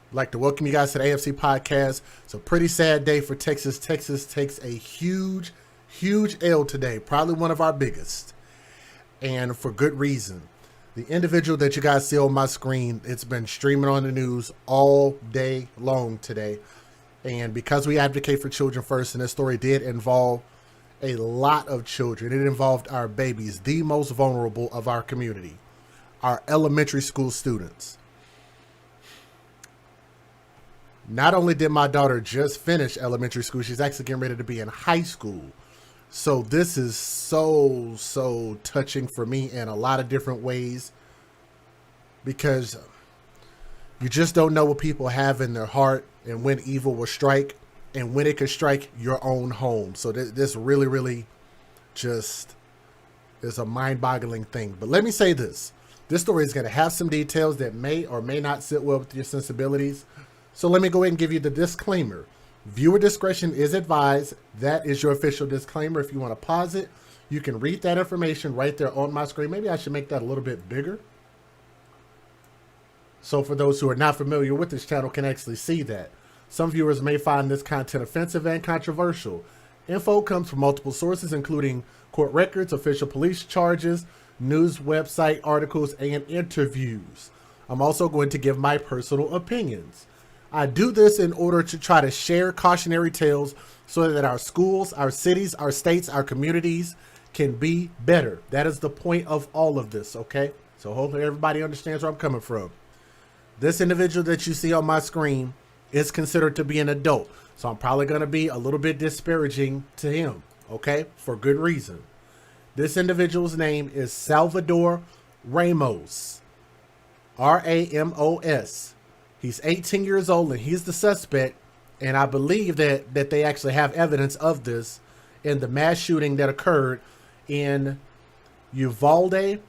I'd like to welcome you guys to the AFC podcast. It's a pretty sad day for Texas. Texas takes a huge, huge L today, probably one of our biggest, and for good reason. The individual that you guys see on my screen, it's been streaming on the news all day long today. And because we advocate for children first, and this story did involve a lot of children, it involved our babies, the most vulnerable of our community, our elementary school students. Not only did my daughter just finish elementary school, she's actually getting ready to be in high school. So this is so touching for me in a lot of different ways, because you just don't know what people have in their heart and when evil will strike and when it could strike your own home. So this really just is a mind-boggling thing. But let me say this. This story is going to have some details that may or may not sit well with your sensibilities. So let me go ahead and give you the disclaimer. Viewer discretion is advised. That is your official disclaimer. If you want to pause it, you can read that information right there on my screen. Maybe I should make that a little bit bigger, so for those who are not familiar with this channel can actually see that. Some viewers may find this content offensive and controversial. Info comes from multiple sources, including court records, official police charges, news website articles, and interviews. I'm also going to give my personal opinions. I do this in order to try to share cautionary tales so that our schools, our cities, our states, our communities can be better. That is the point of all of this, okay? So hopefully everybody understands where I'm coming from. This individual that you see on my screen is considered to be an adult. So I'm probably going to be a little bit disparaging to him, okay? For good reason. This individual's name is Salvador Ramos. R-A-M-O-S. He's 18 years old and he's the suspect. And I believe that they actually have evidence of this in the mass shooting that occurred in Uvalde.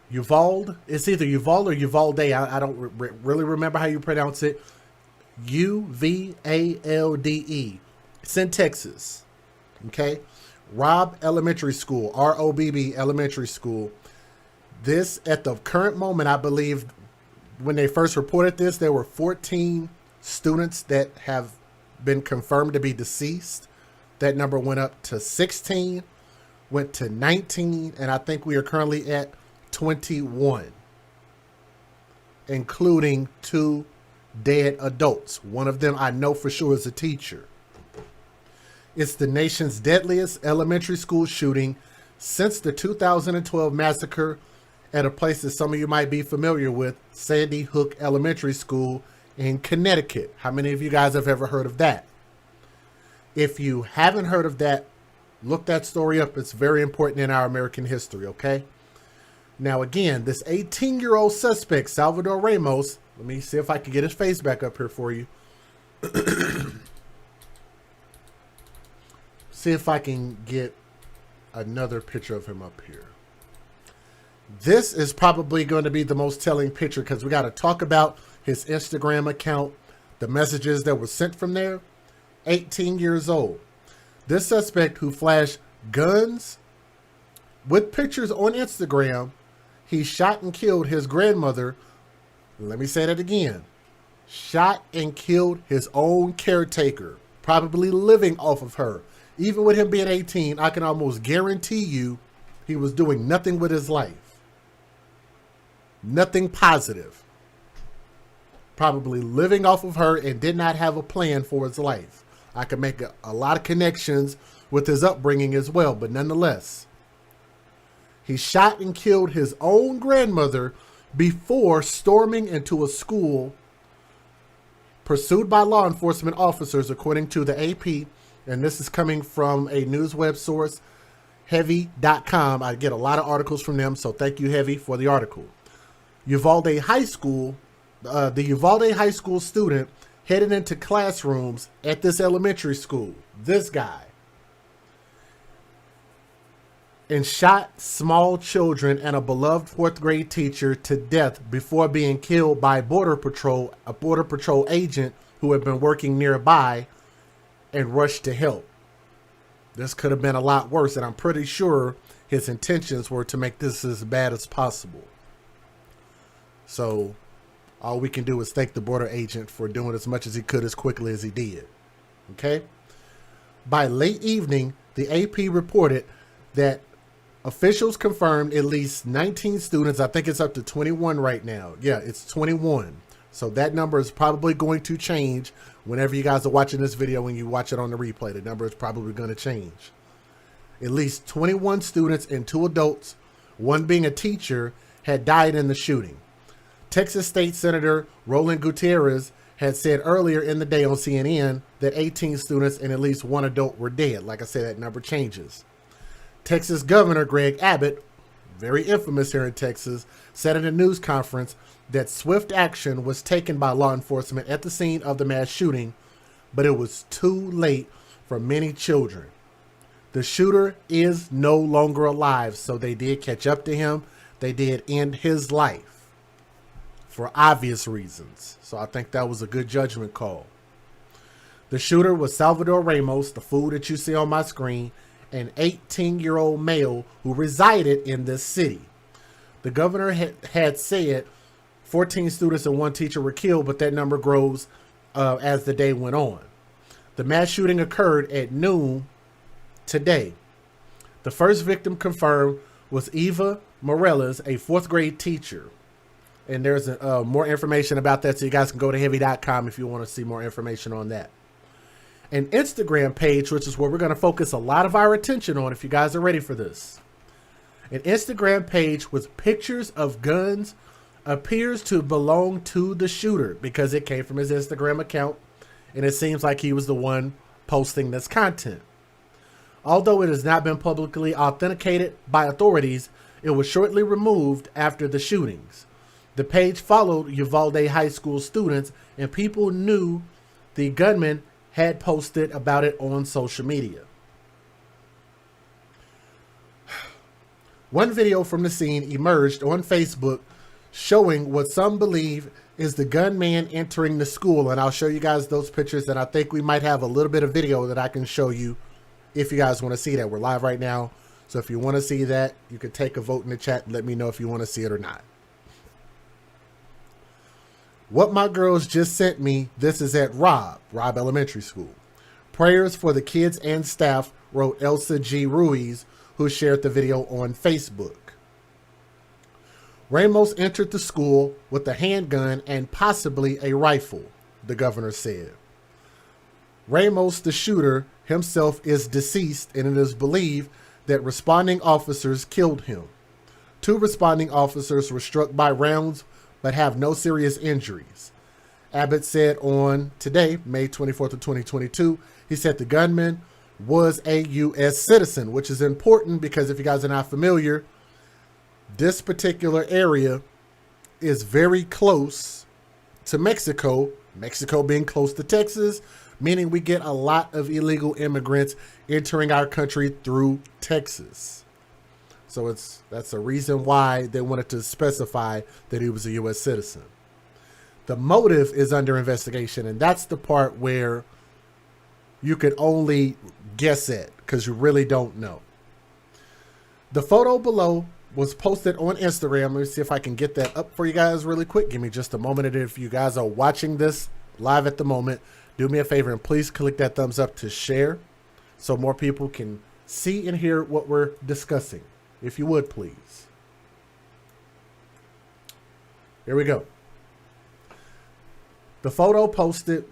It's either Uvalde or Uvalde. I don't really remember how you pronounce it. U-V-A-L-D-E. It's in Texas. Okay. Robb Elementary School. R-O-B-B Elementary School. This, at the current moment, I believe, when they first reported this, there were 14 students that have been confirmed to be deceased. That number went up to 16, went to 19, and I think we are currently at 21, including 2 dead adults. One of them I know for sure is a teacher. It's the nation's deadliest elementary school shooting since the 2012 massacre at a place that some of you might be familiar with, Sandy Hook Elementary School in Connecticut. How many of you guys have ever heard of that? If you haven't heard of that, look that story up. It's very important in our American history, okay? Now, again, this 18-year-old suspect, Salvador Ramos, let me see if I can get his face back up here for you. See if I can get another picture of him up here. This is probably going to be the most telling picture because we got to talk about his Instagram account, the messages that were sent from there. 18 years old. This suspect who flashed guns with pictures on Instagram, he shot and killed his grandmother. Let me say that again. Shot and killed his own caretaker, probably living off of her. Even with him being 18, I can almost guarantee you he was doing nothing with his life. Nothing positive. Probably living off of her and did not have a plan for his life. I can make a lot of connections with his upbringing as well, but nonetheless, he shot and killed his own grandmother before storming into a school pursued by law enforcement officers, according to the AP. And this is coming from a news web source, heavy.com. I get a lot of articles from them, so thank you, Heavy, for the article. Uvalde High School, the Uvalde High School student headed into classrooms at this elementary school, this guy, and shot small children and a beloved 4th grade teacher to death before being killed by Border Patrol, a Border Patrol agent who had been working nearby and rushed to help. This could have been a lot worse, and I'm pretty sure his intentions were to make this as bad as possible. So All we can do is thank the border agent for doing as much as he could as quickly as he did. Okay? By late evening, the AP reported that officials confirmed at least 19 students. I think it's up to 21 right now. Yeah, it's 21. So that number is probably going to change whenever you guys are watching this video. When you watch it on the replay, the number is probably going to change. At least 21 students and 2 adults, one being a teacher, had died in the shooting. Texas State Senator Roland Gutierrez had said earlier in the day on CNN that 18 students and at least 1 adult were dead. Like I said, that number changes. Texas Governor Greg Abbott, very infamous here in Texas, said in a news conference that swift action was taken by law enforcement at the scene of the mass shooting, but it was too late for many children. The shooter is no longer alive, so they did catch up to him. They did end his life for obvious reasons. So I think that was a good judgment call. The shooter was Salvador Ramos, the fool that you see on my screen, an 18-year-old male who resided in this city. The governor had said 14 students and 1 teacher were killed, but that number grows as the day went on. The mass shooting occurred at noon today. The first victim confirmed was Eva Morales, a 4th grade teacher. And there's more information about that, so you guys can go to heavy.com if you want to see more information on that. An Instagram page, which is where we're going to focus a lot of our attention on if you guys are ready for this. An Instagram page with pictures of guns appears to belong to the shooter because it came from his Instagram account, and it seems like he was the one posting this content. Although it has not been publicly authenticated by authorities, it was shortly removed after the shootings. The page followed Uvalde high school students, and people knew the gunman had posted about it on social media. One video from the scene emerged on Facebook showing what some believe is the gunman entering the school. And I'll show you guys those pictures, and I think we might have a little bit of video that I can show you if you guys want to see that. We're live right now. So if you want to see that, you could take a vote in the chat and let me know if you want to see it or not. What my girls just sent me, this is at Robb Elementary School. Prayers for the kids and staff, wrote Elsa G. Ruiz, who shared the video on Facebook. Ramos entered the school with a handgun and possibly a rifle, the governor said. Ramos, the shooter, himself is deceased, and it is believed that responding officers killed him. 2 responding officers were struck by rounds but have no serious injuries. Abbott said on today, May 24th of 2022, he said the gunman was a U.S. citizen, which is important because if you guys are not familiar, this particular area is very close to Mexico, Mexico being close to Texas, meaning we get a lot of illegal immigrants entering our country through Texas. So that's a reason why they wanted to specify that he was a U.S. citizen. The motive is under investigation, and that's the part where you can only guess at because you really don't know. The photo below was posted on Instagram. Let me see if I can get that up for you guys really quick. Give me just a moment. And if you guys are watching this live at the moment, do me a favor and please click that thumbs up to share so more people can see and hear what we're discussing. If you would, please. Here we go. The photo posted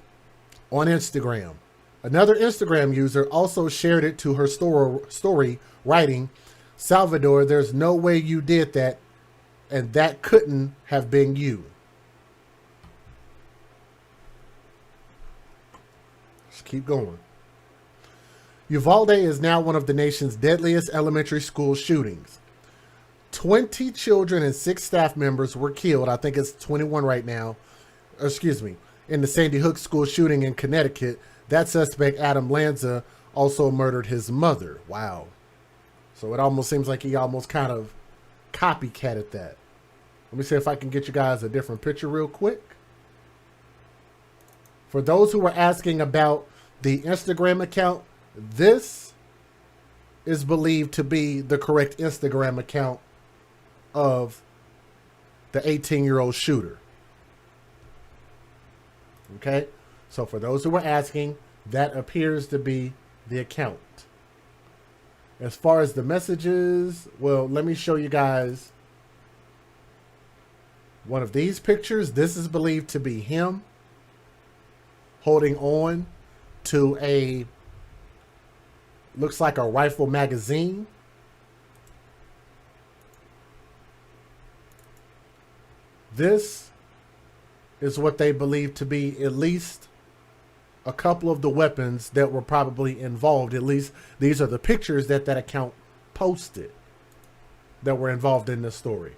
on Instagram. Another Instagram user also shared it to her story, writing, Salvador, there's no way you did that, and that couldn't have been you. Just keep going. Uvalde is now one of the nation's deadliest elementary school shootings. 20 children and 6 staff members were killed. I think it's 21 right now. Excuse me. In the Sandy Hook school shooting in Connecticut, that suspect, Adam Lanza, also murdered his mother. Wow. So it almost seems like he almost kind of copycatted that. Let me see if I can get you guys a different picture real quick. For those who were asking about the Instagram account, this is believed to be the correct Instagram account of the 18-year-old shooter. Okay? So for those who were asking, that appears to be the account. As far as the messages, well, let me show you guys one of these pictures. This is believed to be him holding on to a, looks like a rifle magazine. This is what they believe to be at least a couple of the weapons that were probably involved. At least these are the pictures that that account posted that were involved in this story.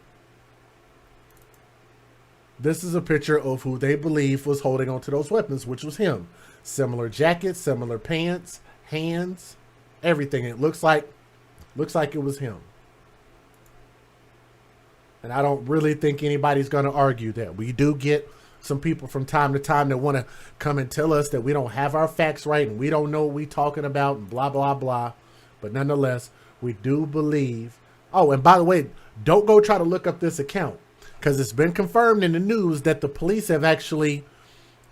This is a picture of who they believe was holding onto those weapons, which was him. Similar jacket, similar pants, hands, everything. It looks like it was him. And I don't really think anybody's going to argue that. We do get some people from time to time that want to come and tell us that we don't have our facts right and we don't know what we're talking about and blah, blah, blah. But nonetheless, we do believe. Oh, and by the way, don't go try to look up this account, because it's been confirmed in the news that the police have actually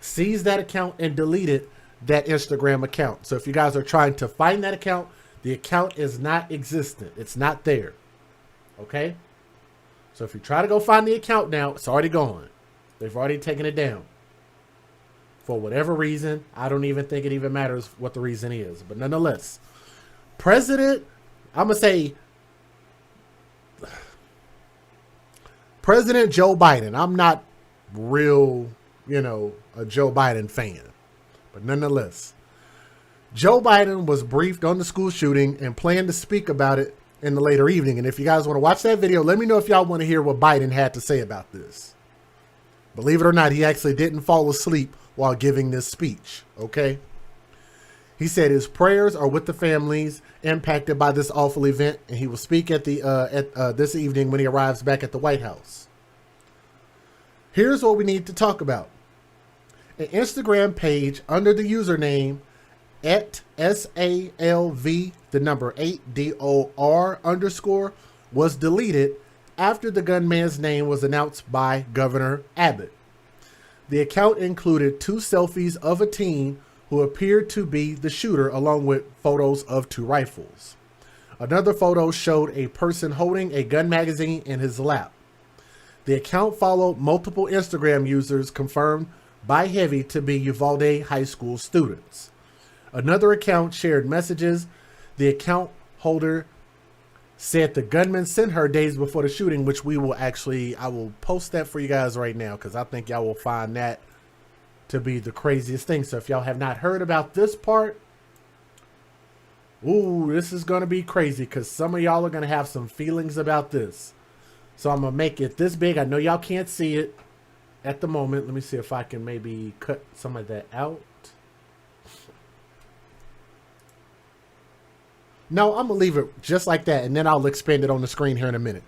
seized that account and deleted that Instagram account. So if you guys are trying to find that account, the account is not existent. It's not there. Okay? So if you try to go find the account now, it's already gone. They've already taken it down. For whatever reason, I don't even think it even matters what the reason is. But nonetheless, President Joe Biden. I'm not real, a Joe Biden fan. But nonetheless, Joe Biden was briefed on the school shooting and planned to speak about it in the later evening. And if you guys want to watch that video, let me know if y'all want to hear what Biden had to say about this. Believe it or not, he actually didn't fall asleep while giving this speech. Okay. He said his prayers are with the families impacted by this awful event, and he will speak at this evening when he arrives back at the White House. Here's what we need to talk about. An Instagram page under the username @SALV, the number 8DOR_ was deleted after the gunman's name was announced by Governor Abbott. The account included 2 selfies of a teen who appeared to be the shooter, along with photos of 2 rifles. Another photo showed a person holding a gun magazine in his lap. The account followed multiple Instagram users confirmed by Heavy to be Uvalde high school students. Another account shared messages. The account holder said the gunman sent her days before the shooting, which I will post that for you guys right now, because I think y'all will find that to be the craziest thing. So if y'all have not heard about this part, this is going to be crazy, because some of y'all are going to have some feelings about this. So I'm going to make it this big. I know y'all can't see it at the moment. Let me see if I can maybe cut some of that out. No, I'm going to leave it just like that, and then I'll expand it on the screen here in a minute.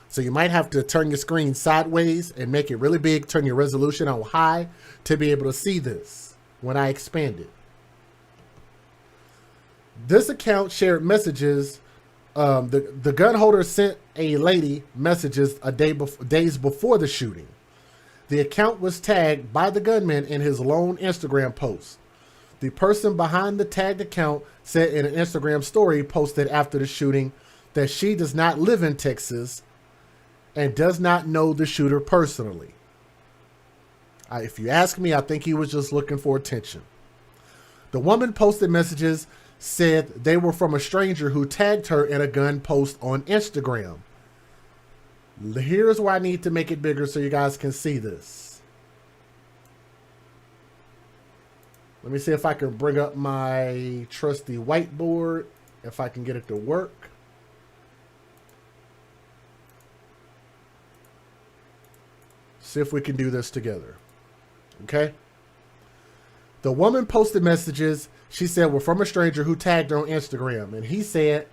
So you might have to turn your screen sideways and make it really big, turn your resolution on high to be able to see this when I expand it. This account shared messages. The gun holder sent a lady messages days before the shooting. The account was tagged by the gunman in his lone Instagram post. The person behind the tagged account said in an Instagram story posted after the shooting that she does not live in Texas and does not know the shooter personally. If you ask me, I think he was just looking for attention. The woman posted messages said they were from a stranger who tagged her in a gun post on Instagram. Here's where I need to make it bigger so you guys can see this. Let me see if I can bring up my trusty whiteboard, if I can get it to work. See if we can do this together. Okay? The woman posted messages, she said, were from a stranger who tagged her on Instagram. And he said,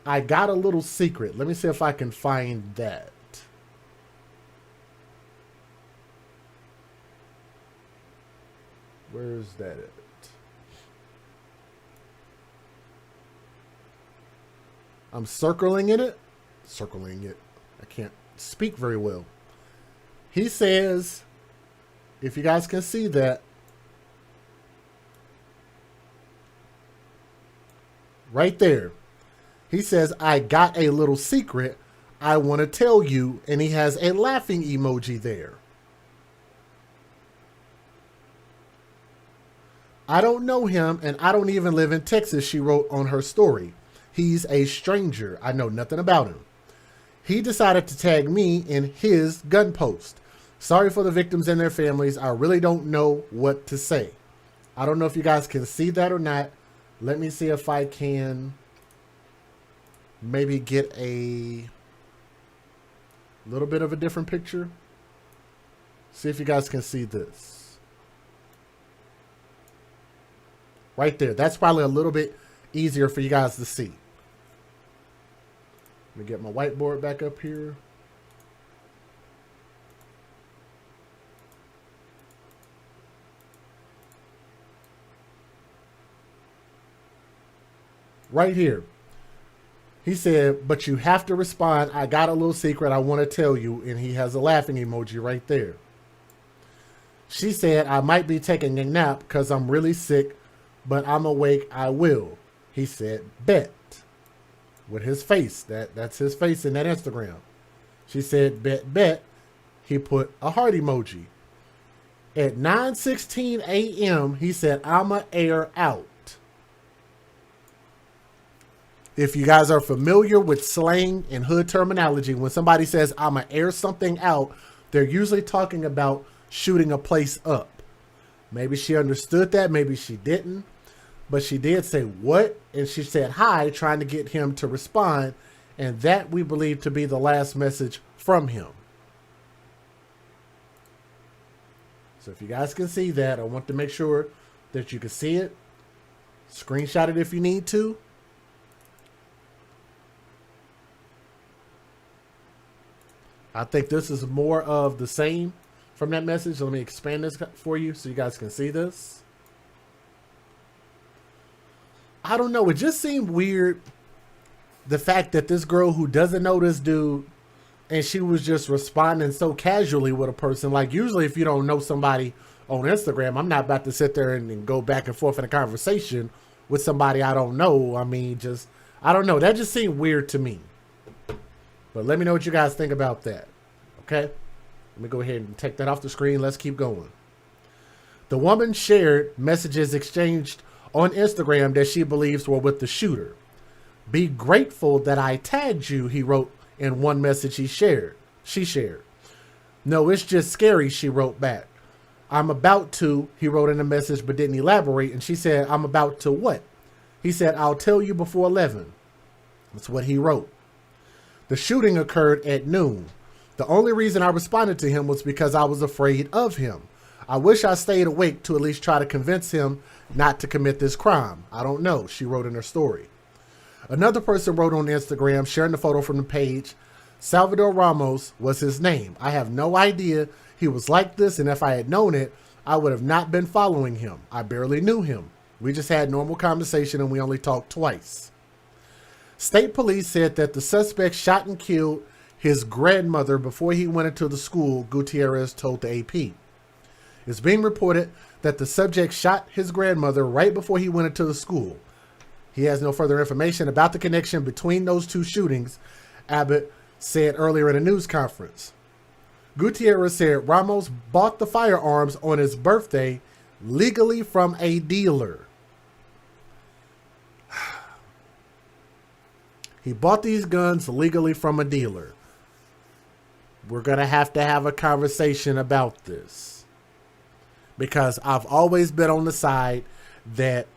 I got a little secret. Let me see if I can find that. Where's that at? I'm circling it. I can't speak very well. He says, if you guys can see that, right there. He says, I got a little secret I want to tell you, and he has a laughing emoji there. I don't know him, and I don't even live in Texas, she wrote on her story. He's a stranger. I know nothing about him. He decided to tag me in his gun post. Sorry for the victims and their families. I really don't know what to say. I don't know if you guys can see that or not. Let me see if I can maybe get a little bit of a different picture. See if you guys can see this. Right there. That's probably a little bit easier for you guys to see. Let me get my whiteboard back up here. Right here. He said, but you have to respond. I got a little secret I want to tell you. And he has a laughing emoji right there. She said, I might be taking a nap because I'm really sick, but I'm awake. I will. He said, bet. With his face. That's his face in that Instagram. She said, bet. He put a heart emoji. At 9:16 a.m., he said, I'ma air out. If you guys are familiar with slang and hood terminology, when somebody says, I'ma air something out, they're usually talking about shooting a place up. Maybe she understood that. Maybe she didn't. But she did say, what? And she said, hi, trying to get him to respond. And that we believe to be the last message from him. So if you guys can see that, I want to make sure that you can see it. Screenshot it if you need to. I think this is more of the same from that message. Let me expand this for you so you guys can see this. I don't know. It just seemed weird. The fact that this girl who doesn't know this dude and she was just responding so casually with a person. Like usually if you don't know somebody on Instagram, I'm not about to sit there and go back and forth in a conversation with somebody I don't know. I mean, I don't know. That just seemed weird to me. But let me know what you guys think about that. Okay? Let me go ahead and take that off the screen. Let's keep going. The woman shared messages exchanged on Instagram that she believes were with the shooter. Be grateful that I tagged you, he wrote in one message she shared. No, it's just scary, she wrote back. I'm about to, he wrote in a message but didn't elaborate. And she said, I'm about to what? He said, I'll tell you before 11. That's what he wrote. The shooting occurred at noon. The only reason I responded to him was because I was afraid of him. I wish I stayed awake to at least try to convince him not to commit this crime. I don't know, she wrote in her story. Another person wrote on Instagram, sharing the photo from the page, Salvador Ramos was his name. I have no idea he was like this, and if I had known it, I would have not been following him. I barely knew him. We just had normal conversation and we only talked twice. State police said that the suspect shot and killed his grandmother before he went into the school, Gutierrez told the AP. It's being reported that the subject shot his grandmother right before he went into the school. He has no further information about the connection between those two shootings, Abbott said earlier in a news conference. Gutierrez said Ramos bought the firearms on his birthday legally from a dealer. He bought these guns legally from a dealer. We're going to have a conversation about this. Because I've always been on the side that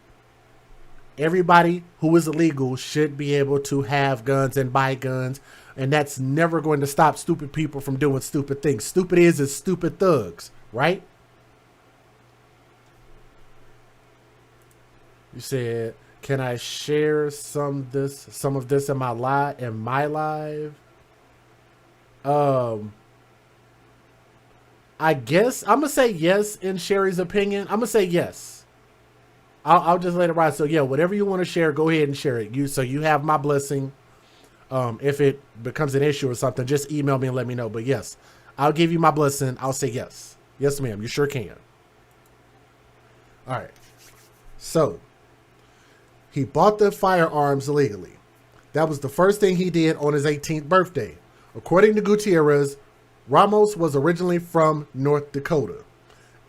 everybody who is illegal should be able to have guns and buy guns. And that's never going to stop stupid people from doing stupid things. Stupid is stupid thugs, right? You said, can I share some of this in my live? I guess I'm gonna say yes in Sherry's opinion. I'm gonna say yes. I'll just let it ride. So yeah, whatever you want to share, go ahead and share it. So you have my blessing. If it becomes an issue or something, just email me and let me know. But yes, I'll give you my blessing. I'll say yes. Yes, ma'am. You sure can. All right. So He bought the firearms illegally. That was the first thing he did on his 18th birthday. According to Gutierrez, Ramos was originally from North Dakota.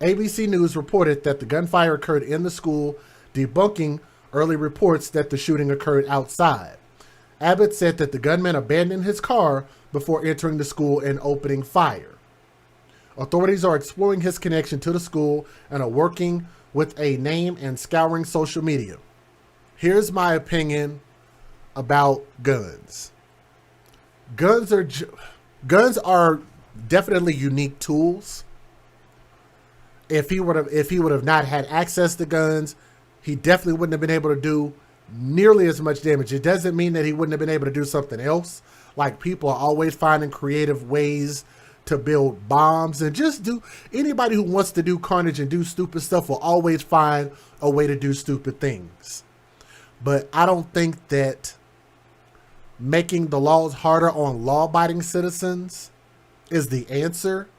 ABC News reported that the gunfire occurred in the school, debunking early reports that the shooting occurred outside. Abbott said that the gunman abandoned his car before entering the school and opening fire. Authorities are exploring his connection to the school and are working with a name and scouring social media. Here's my opinion about guns. Guns are definitely unique tools. If he would have not had access to guns, he definitely wouldn't have been able to do nearly as much damage. It doesn't mean that he wouldn't have been able to do something else. Like, people are always finding creative ways to build bombs, and just do, anybody who wants to do carnage and do stupid stuff will always find a way to do stupid things. But I don't think that making the laws harder on law-abiding citizens is the answer.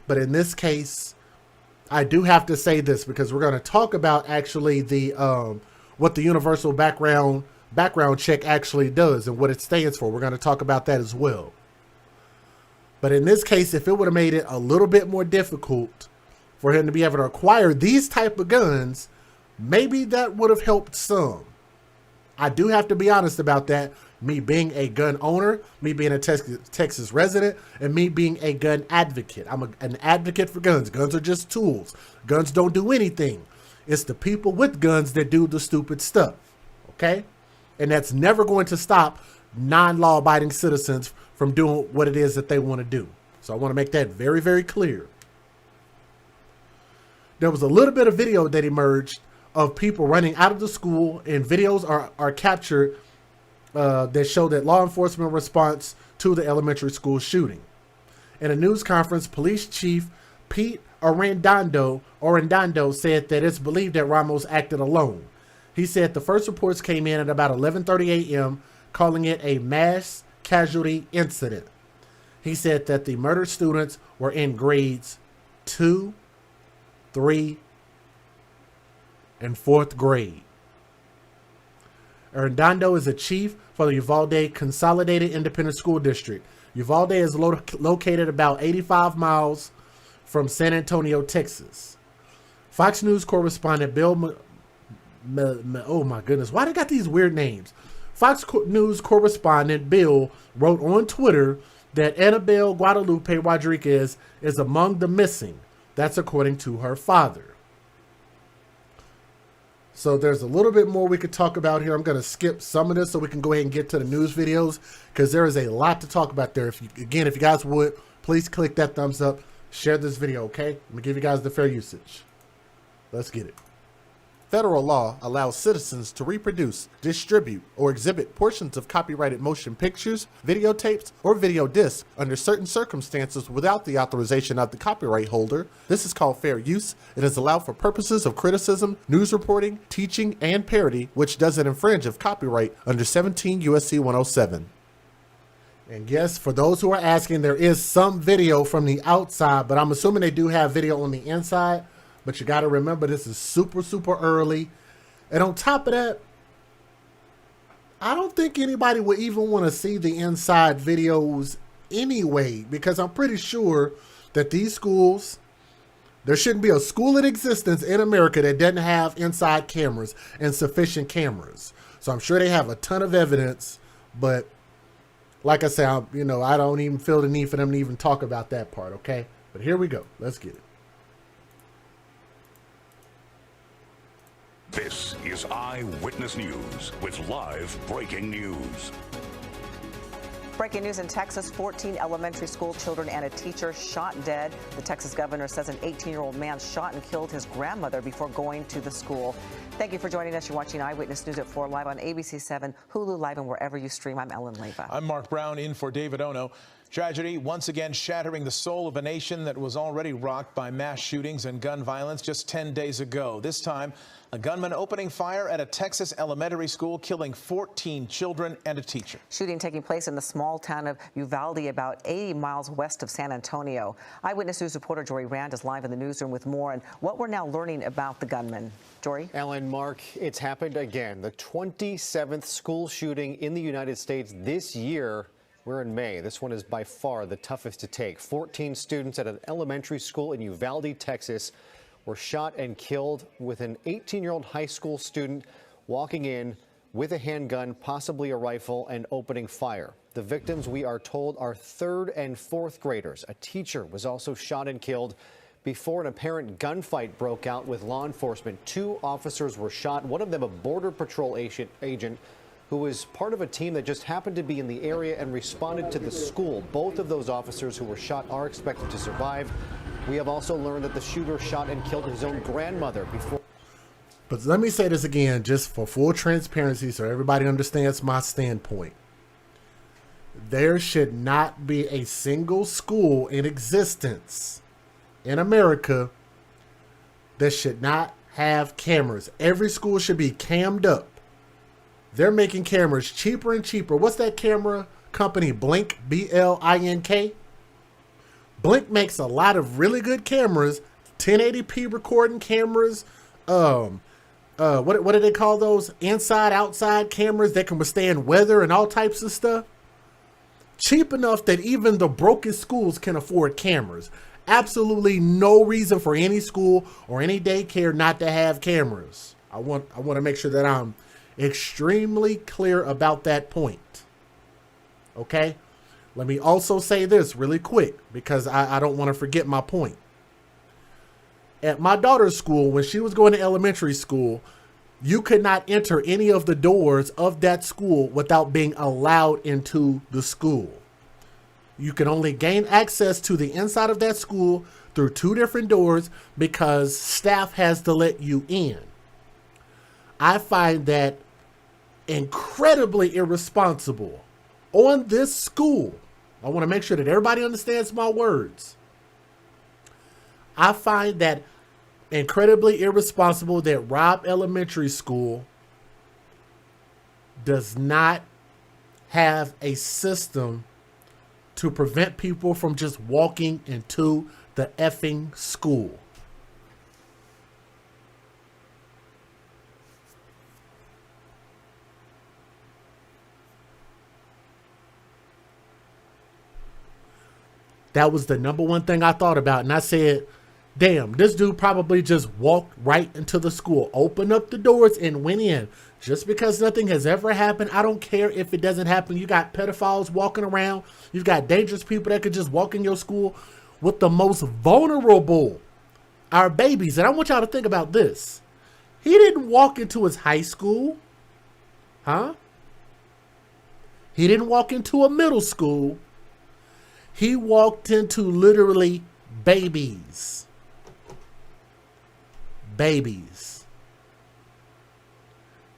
But in this case, I do have to say this, because we're going to talk about actually the what the universal background check actually does and what it stands for. We're going to talk about that as well. But in this case, if it would have made it a little bit more difficult for him to be able to acquire these type of guns, maybe that would have helped some. I do have to be honest about that. Me being a gun owner, me being a Texas resident, and me being a gun advocate. I'm an advocate for guns. Guns are just tools. Guns don't do anything. It's the people with guns that do the stupid stuff. Okay? And that's never going to stop non-law abiding citizens from doing what it is that they want to do. So I want to make that very, very clear. There was a little bit of video that emerged of people running out of the school, and videos are captured that show that law enforcement response to the elementary school shooting. In a news conference, Police Chief Pete Arredondo said that it's believed that Ramos acted alone. He said the first reports came in at about 11:30 a.m., calling it a mass casualty incident. He said that the murdered students were in grades 2, 3, and 4th grade. Arredondo is a chief for the Uvalde Consolidated Independent School District. Uvalde is located about 85 miles from San Antonio, Texas. Fox News correspondent Bill oh my goodness, why they got these weird names? Fox News correspondent Bill wrote on Twitter that Annabelle Guadalupe Rodriguez is among the missing. That's according to her father. So there's a little bit more we could talk about here. I'm going to skip some of this so we can go ahead and get to the news videos, because there is a lot to talk about there. If you guys would, please click that thumbs up, share this video, okay? I'm going to give you guys the fair usage. Let's get it. Federal law allows citizens to reproduce, distribute, or exhibit portions of copyrighted motion pictures, videotapes, or video discs under certain circumstances without the authorization of the copyright holder. This is called fair use. It is allowed for purposes of criticism, news reporting, teaching, and parody, which doesn't infringe of copyright under 17 U.S.C. 107. And yes, for those who are asking, there is some video from the outside, but I'm assuming they do have video on the inside. But you got to remember, this is super, super early. And on top of that, I don't think anybody would even want to see the inside videos anyway, because I'm pretty sure that these schools, there shouldn't be a school in existence in America that doesn't have inside cameras and sufficient cameras. So I'm sure they have a ton of evidence, but like I said, I don't even feel the need for them to even talk about that part, okay? But here we go. Let's get it. This is Eyewitness News with live breaking news. Breaking news in Texas, 14 elementary school children and a teacher shot dead. The Texas governor says an 18-year-old man shot and killed his grandmother before going to the school. Thank you for joining us. You're watching Eyewitness News at 4 live on ABC 7, Hulu Live, and wherever you stream. I'm Ellen Leyva. I'm Mark Brown in for David Ono. Tragedy once again shattering the soul of a nation that was already rocked by mass shootings and gun violence just 10 days ago. This time, a gunman opening fire at a Texas elementary school, killing 14 children and a teacher. Shooting taking place in the small town of Uvalde, about 80 miles west of San Antonio. Eyewitness News reporter Jory Rand is live in the newsroom with more on what we're now learning about the gunman. Jory? Ellen, Mark, it's happened again. The 27th school shooting in the United States this year. We're in May. This one is by far the toughest to take. 14 students at an elementary school in Uvalde, Texas, were shot and killed, with an 18-year-old high school student walking in with a handgun, possibly a rifle, and opening fire. The victims, we are told, are third and fourth graders. A teacher was also shot and killed before an apparent gunfight broke out with law enforcement. 2 officers were shot, one of them a Border Patrol agent who was part of a team that just happened to be in the area and responded to the school. Both of those officers who were shot are expected to survive. We have also learned that the shooter shot and killed his own grandmother before. But let me say this again, just for full transparency, so everybody understands my standpoint. There should not be a single school in existence in America that should not have cameras. Every school should be cammed up. They're making cameras cheaper and cheaper. What's that camera company? Blink, B-L-I-N-K? Blink makes a lot of really good cameras, 1080p recording cameras. What do they call those? Inside, outside cameras that can withstand weather and all types of stuff. Cheap enough that even the brokest schools can afford cameras. Absolutely no reason for any school or any daycare not to have cameras. I want to make sure that I'm extremely clear about that point. Okay? Let me also say this really quick, because I don't want to forget my point. At my daughter's school, when she was going to elementary school, you could not enter any of the doors of that school without being allowed into the school. You can only gain access to the inside of that school through 2 different doors because staff has to let you in. I find that incredibly irresponsible on this school. I want to make sure that everybody understands my words. I find that incredibly irresponsible that Robb Elementary School does not have a system to prevent people from just walking into the effing school. That was the number one thing I thought about. And I said, damn, this dude probably just walked right into the school, opened up the doors and went in. Just because nothing has ever happened, I don't care if it doesn't happen. You got pedophiles walking around. You've got dangerous people that could just walk in your school. With the most vulnerable, our babies. And I want y'all to think about this. He didn't walk into his high school. Huh? He didn't walk into a middle school. He walked into literally babies. Babies.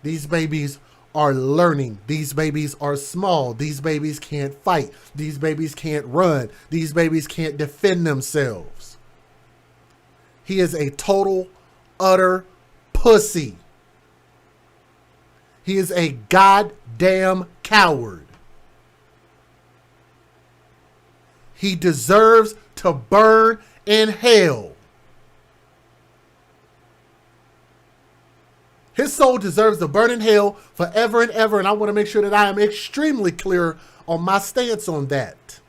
These babies are learning. These babies are small. These babies can't fight. These babies can't run. These babies can't defend themselves. He is a total, utter pussy. He is a goddamn coward. He deserves to burn in hell. His soul deserves to burn in hell forever and ever, and I want to make sure that I am extremely clear on my stance on that.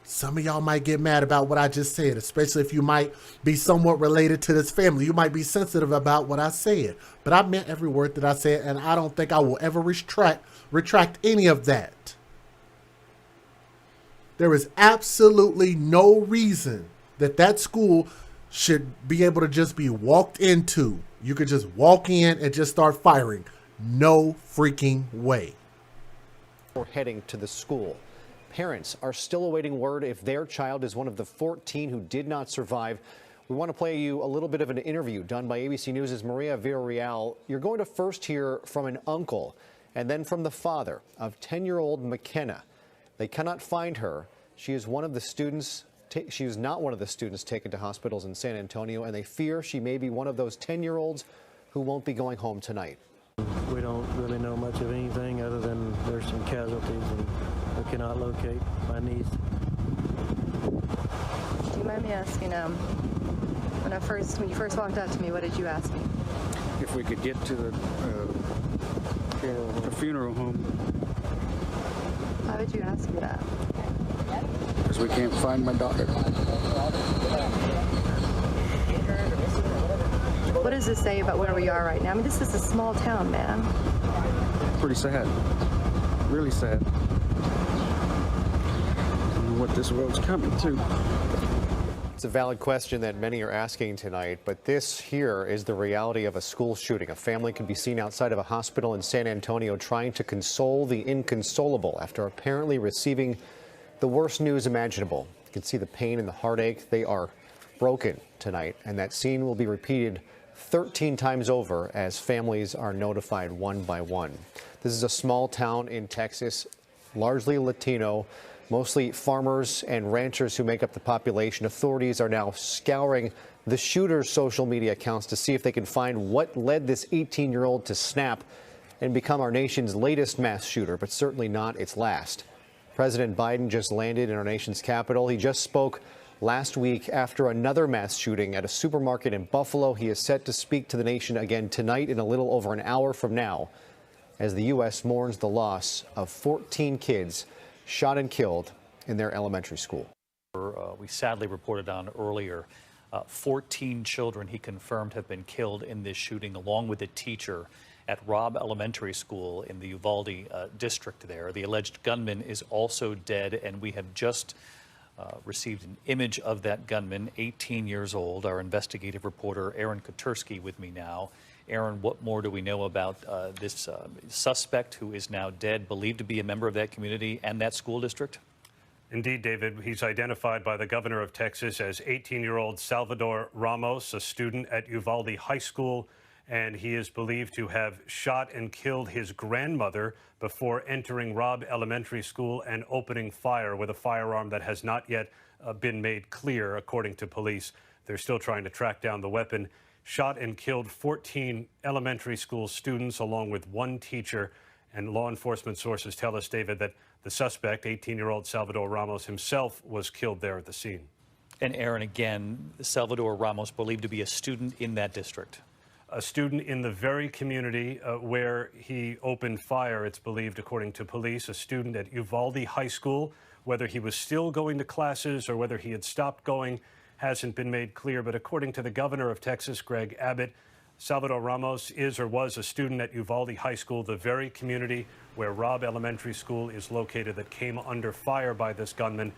Some of y'all might get mad about what I just said, especially if you might be somewhat related to this family. You might be sensitive about what I said, but I meant every word that I said, and I don't think I will ever retract any of that. There is absolutely no reason that that school should be able to just be walked into. You could just walk in and just start firing. No freaking way. We're heading to the school. Parents are still awaiting word if their child is one of the 14 who did not survive. We want to play you a little bit of an interview done by ABC News' Maria Villarreal. You're going to first hear from an uncle and then from the father of 10-year-old McKenna. They cannot find her. She is one of the students. She is not one of the students taken to hospitals in San Antonio, and they fear she may be one of those 10-year-olds who won't be going home tonight. We don't really know much of anything other than there's some casualties, and we cannot locate my niece. Do you mind me asking, when you first walked up to me, what did you ask me? If we could get to the funeral home. Why would you ask me that? Because we can't find my daughter. What does this say about where we are right now? I mean, this is a small town, man. Pretty sad. Really sad. I don't know what this world's coming to. It's a valid question that many are asking tonight, but this here is the reality of a school shooting. A family can be seen outside of a hospital in San Antonio trying to console the inconsolable after apparently receiving the worst news imaginable. You can see the pain and the heartache. They are broken tonight, and that scene will be repeated 13 times over as families are notified one by one. This is a small town in Texas, largely Latino, mostly farmers and ranchers who make up the population. Authorities are now scouring the shooter's social media accounts to see if they can find what led this 18-year-old to snap and become our nation's latest mass shooter, but certainly not its last. President Biden just landed in our nation's capital. He just spoke last week after another mass shooting at a supermarket in Buffalo. He is set to speak to the nation again tonight in a little over an hour from now as the U.S. mourns the loss of 14 kids shot and killed in their elementary school. We sadly reported on earlier 14 children, he confirmed, have been killed in this shooting, along with a teacher at Robb Elementary School in the Uvalde district there. The alleged gunman is also dead, and we have just received an image of that gunman, 18 years old. Our investigative reporter, Aaron Kotursky, with me now. Aaron, what more do we know about this suspect who is now dead, believed to be a member of that community and that school district? Indeed, David. He's identified by the governor of Texas as 18-year-old Salvador Ramos, a student at Uvalde High School, and he is believed to have shot and killed his grandmother before entering Robb Elementary School and opening fire with a firearm that has not yet been made clear, according to police. They're still trying to track down the weapon. Shot and killed 14 elementary school students along with one teacher. And law enforcement sources tell us, David, that the suspect, 18-year-old Salvador Ramos himself, was killed there at the scene. And Aaron, again, Salvador Ramos believed to be a student in that district. A student in the very community where he opened fire, it's believed, according to police, a student at Uvalde High School. Whether he was still going to classes or whether he had stopped going hasn't been made clear. But according to the governor of Texas, Greg Abbott, Salvador Ramos is or was a student at Uvalde High School, the very community where Robb Elementary School is located, that came under fire by this gunman.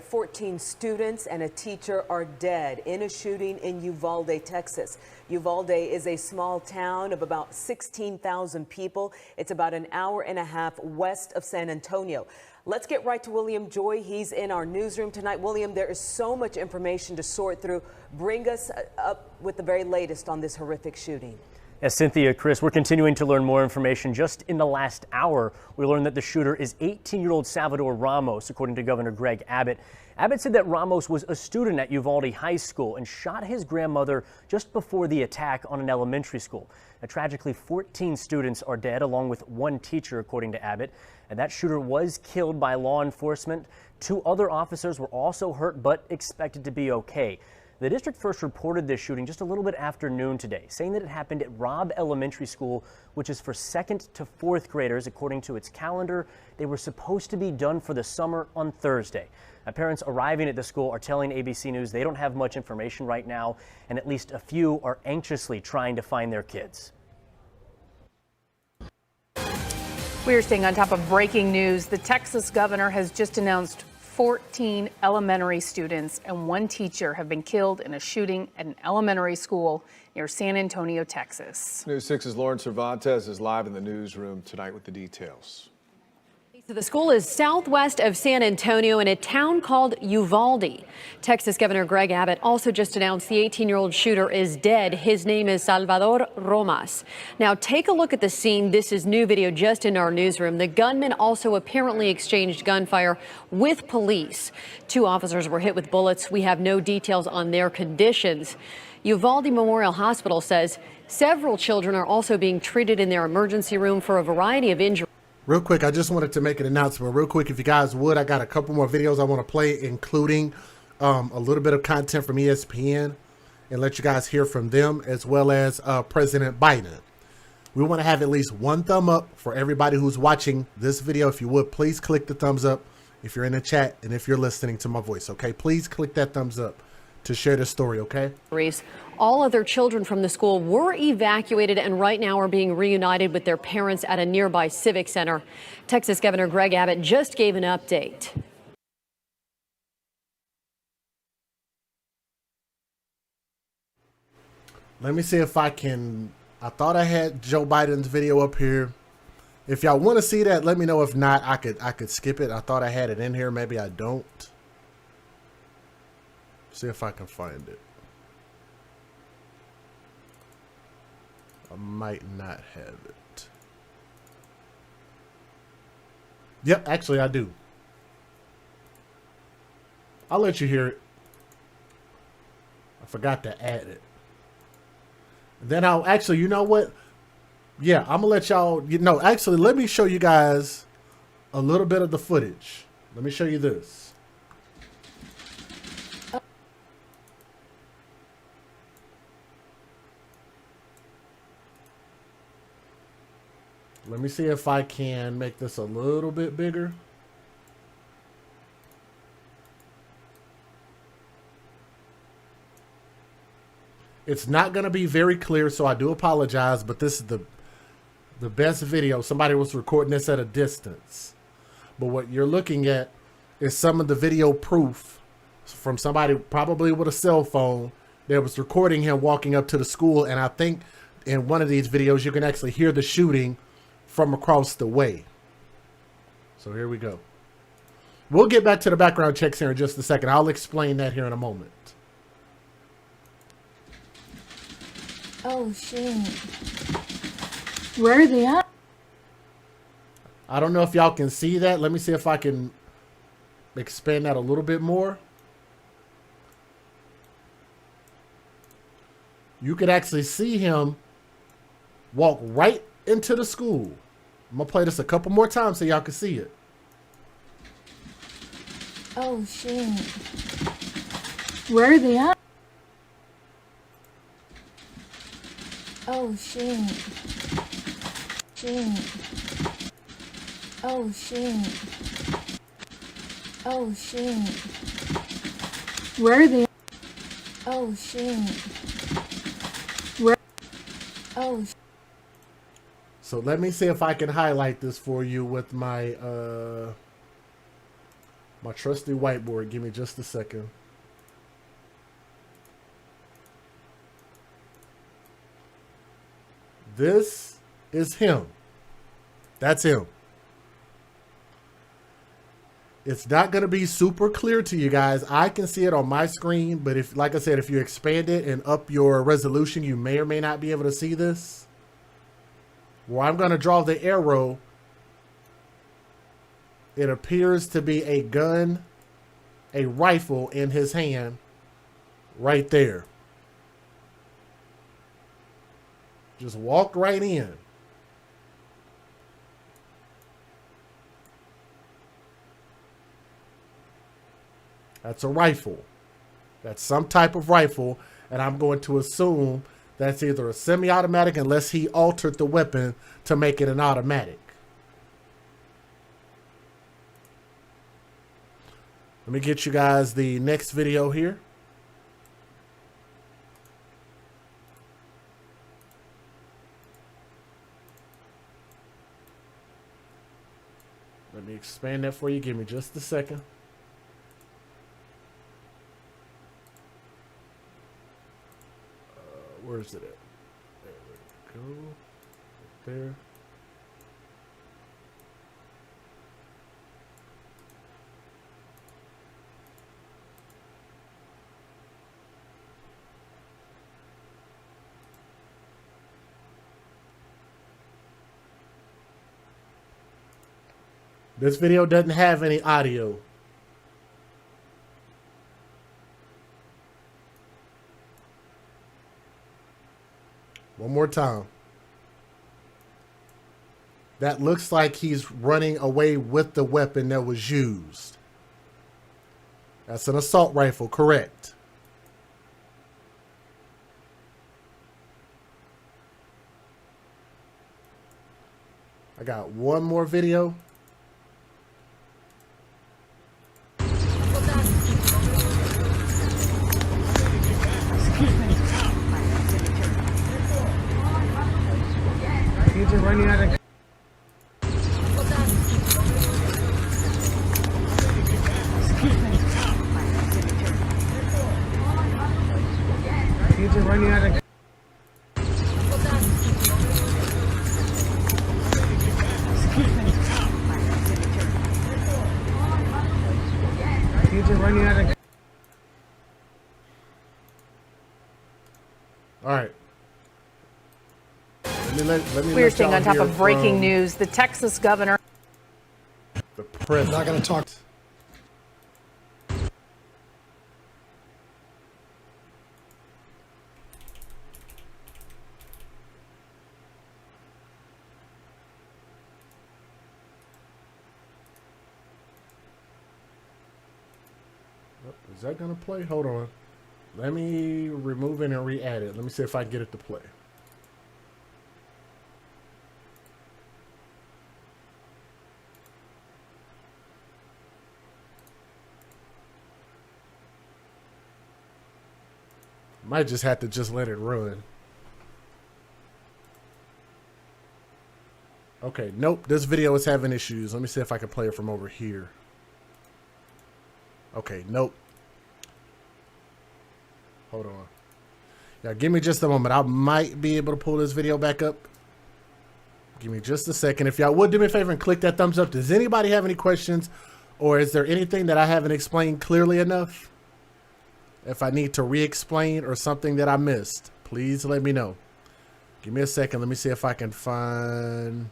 14 students and a teacher are dead in a shooting in Uvalde, Texas. Uvalde is a small town of about 16,000 people. It's about an hour and a half west of San Antonio. Let's get right to William Joy. He's in our newsroom tonight. William, there is so much information to sort through. Bring us up with the very latest on this horrific shooting. As Cynthia, Chris, we're continuing to learn more information. Just in the last hour, we learned that the shooter is 18-year-old Salvador Ramos, according to Governor Greg Abbott. Abbott said that Ramos was a student at Uvalde High School and shot his grandmother just before the attack on an elementary school. Now, tragically, 14 students are dead, along with one teacher, according to Abbott. And that shooter was killed by law enforcement. 2 other officers were also hurt, but expected to be okay. The district first reported this shooting just a little bit after noon today, saying that it happened at Robb Elementary School, which is for 2nd to 4th graders. According to its calendar, they were supposed to be done for the summer on Thursday. Now, parents arriving at the school are telling ABC News they don't have much information right now, and at least a few are anxiously trying to find their kids. We are staying on top of breaking news. The Texas governor has just announced 14 elementary students and 1 teacher have been killed in a shooting at an elementary school near San Antonio, Texas. News 6's Lauren Cervantes is live in the newsroom tonight with the details. So the school is southwest of San Antonio in a town called Uvalde. Texas Governor Greg Abbott also just announced the 18-year-old shooter is dead. His name is Salvador Ramos. Now take a look at the scene. This is new video just in our newsroom. The gunman also apparently exchanged gunfire with police. 2 officers were hit with bullets. We have no details on their conditions. Uvalde Memorial Hospital says several children are also being treated in their emergency room for a variety of injuries. Real quick, I just wanted to make an announcement. Real quick, if you guys would, I got a couple more videos I want to play, including a little bit of content from ESPN and let you guys hear from them, as well as President Biden. We want to have at least 1 thumb up for everybody who's watching this video. If you would, please click the thumbs up if you're in the chat and if you're listening to my voice, okay? Please click that thumbs up to share the story, okay? All other children from the school were evacuated and right now are being reunited with their parents at a nearby civic center. Texas Governor Greg Abbott just gave an update. Let me see if I can. I thought I had Joe Biden's video up here. If y'all want to see that, let me know. If not, I could skip it. I thought I had it in here. Maybe I don't. See if I can find it. I might not have it. Yep, actually I do. I'll let you hear it. I forgot to add it. Then I'll actually, you know what? Yeah, I'm gonna let y'all, actually let me show you guys a little bit of the footage. Let me show you this. Let me see if I can make this a little bit bigger. It's not going to be very clear, so I do apologize, but this is the best video. Somebody was recording this at a distance. But what you're looking at is some of the video proof from somebody probably with a cell phone that was recording him walking up to the school. And I think in one of these videos, you can actually hear the shooting from across the way. So here we go. We'll get back to the background checks here in just a second. I'll explain that here in a moment. Oh, shit. Where are they at? I don't know if y'all can see that. Let me see if I can expand that a little bit more. You could actually see him walk right into the school. I'm gonna play this a couple more times so y'all can see it. Oh, shit. Where are they at? Oh, shit. Shit. Oh, shit. Oh, shit. Where are they at? Oh, shit. Where? Oh, shit. So let me see if I can highlight this for you with my my trusty whiteboard. Give me just a second. This is him. That's him. It's not going to be super clear to you guys. I can see it on my screen, but if, like I said, if you expand it and up your resolution, you may or may not be able to see this. Where I'm going to draw the arrow, it appears to be a gun, a rifle in his hand right there. Just walked right in. That's a rifle. That's some type of rifle, and I'm going to assume that's either a semi-automatic unless he altered the weapon to make it an automatic. Let me get you guys the next video here. Let me expand that for you. Give me just a second. Where is it at? There we go. Right there. This video doesn't have any audio. One more time. That looks like he's running away with the weapon that was used. That's an assault rifle, correct? I got one more video. Kids are running out of. Kids are running out of. Kids are running out of. All right. We're staying on top of breaking news. The Texas governor. The president. I'm not going to talk. Is that going to play? Hold on. Let me remove it and re-add it. Let me see if I can get it to play. Might just have to just let it run. Okay, nope. This video is having issues. Let me see if I can play it from over here. Okay, nope. Hold on. Yeah, give me just a moment. I might be able to pull this video back up. Give me just a second. If y'all would do me a favor and click that thumbs up. Does anybody have any questions? Or is there anything that I haven't explained clearly enough? If I need to re-explain or something that I missed, please let me know. Give me a second. Let me see if I can find...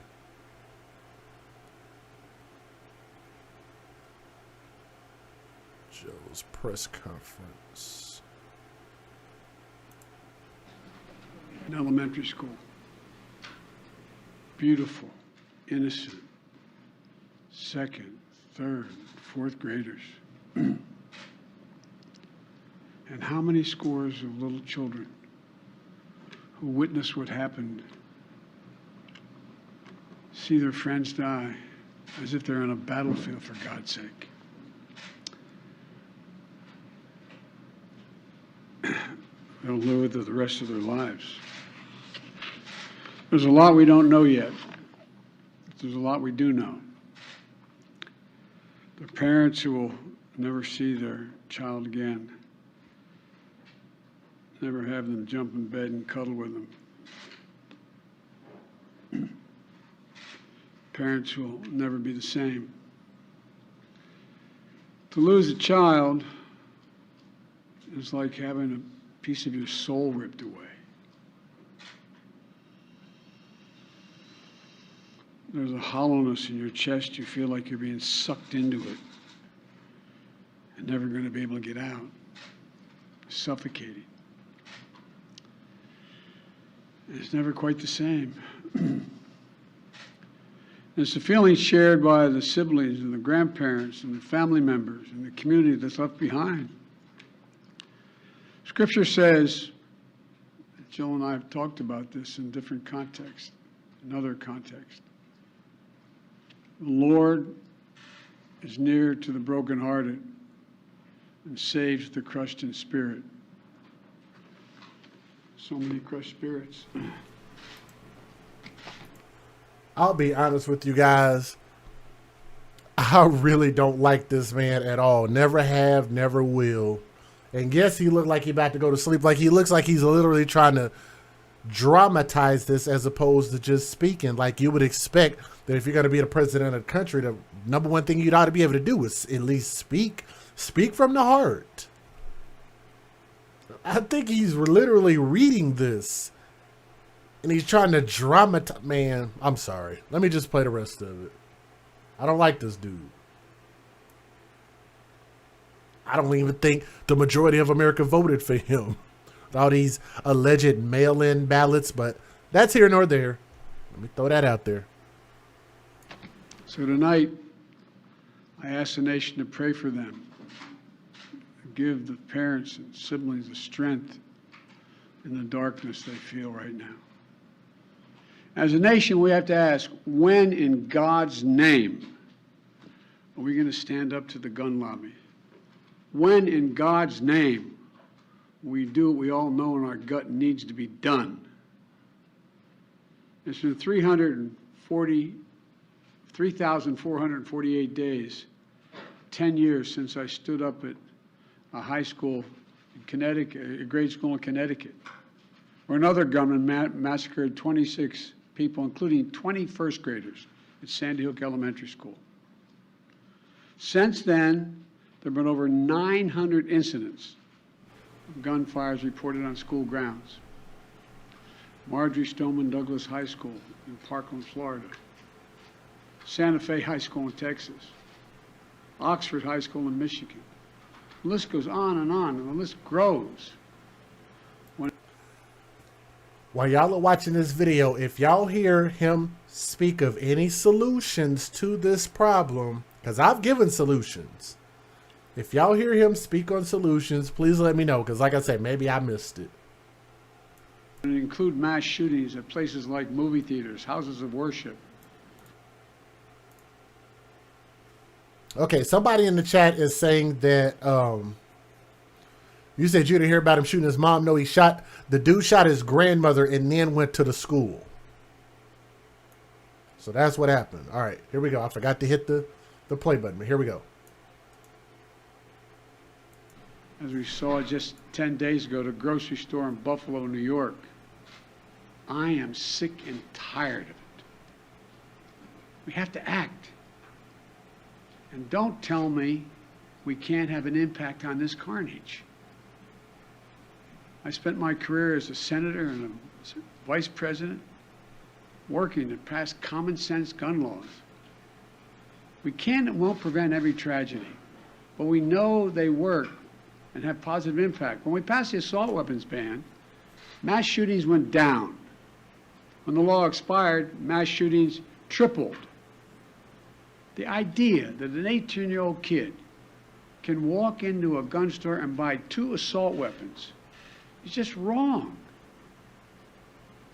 Joe's press conference. In elementary school. Beautiful, innocent, second, third, fourth graders. And how many scores of little children who witness what happened see their friends die as if they're on a battlefield, for God's sake. They'll live with it the rest of their lives. There's a lot we don't know yet. There's a lot we do know. The parents who will never see their child again, never have them jump in bed and cuddle with them. Parents who will never be the same. To lose a child is like having a piece of your soul ripped away. There's a hollowness in your chest. You feel like you're being sucked into it and never going to be able to get out. Suffocating. It's never quite the same. It's a feeling shared by the siblings and the grandparents and the family members and the community that's left behind. Scripture says, Jill and I have talked about this in different contexts, in other contexts. The Lord is near to the brokenhearted and saves the crushed in spirit. So many crushed spirits. I'll be honest with you guys. I really don't like this man at all. Never have, never will. And yes, he looked like he about to go to sleep. Like he looks like he's literally trying to dramatize this as opposed to just speaking. Like you would expect that if you're going to be the president of the country, the number one thing you'd ought to be able to do is at least speak. Speak from the heart. I think he's literally reading this. And he's trying to dramatize. Man, I'm sorry. Let me just play the rest of it. I don't like this dude. I don't even think the majority of America voted for him. All these alleged mail-in ballots, but that's here nor there. Let me throw that out there. So tonight, I ask the nation to pray for them. Give the parents and siblings the strength in the darkness they feel right now. As a nation, we have to ask, when in God's name are we going to stand up to the gun lobby? When in God's name we do what we all know in our gut needs to be done? It's been 3,448 days, 10 years since I stood up at a high school in Connecticut, a grade school in Connecticut, where another gunman massacred 26 people, including 20 first graders at Sandy Hook Elementary School. Since then, there have been over 900 incidents of gunfires reported on school grounds. Marjorie Stoneman Douglas High School in Parkland, Florida. Santa Fe High School in Texas. Oxford High School in Michigan. The list goes on, and the list grows. While y'all are watching this video, if y'all hear him speak of any solutions to this problem, because I've given solutions. If y'all hear him speak on solutions, please let me know, because like I said, maybe I missed it. It include mass shootings at places like movie theaters, houses of worship. Okay, somebody in the chat is saying that you said you didn't hear about him shooting his mom. No, the dude shot his grandmother and then went to the school. So that's what happened. All right, here we go. I forgot to hit the play button, but here we go. As we saw just 10 days ago, at a grocery store in Buffalo, New York. I am sick and tired of it. We have to act. And don't tell me we can't have an impact on this carnage. I spent my career as a senator and a vice president working to pass common sense gun laws. We can and won't prevent every tragedy, but we know they work and have positive impact. When we passed the assault weapons ban, mass shootings went down. When the law expired, mass shootings tripled. The idea that an 18-year-old kid can walk into a gun store and buy 2 assault weapons is just wrong.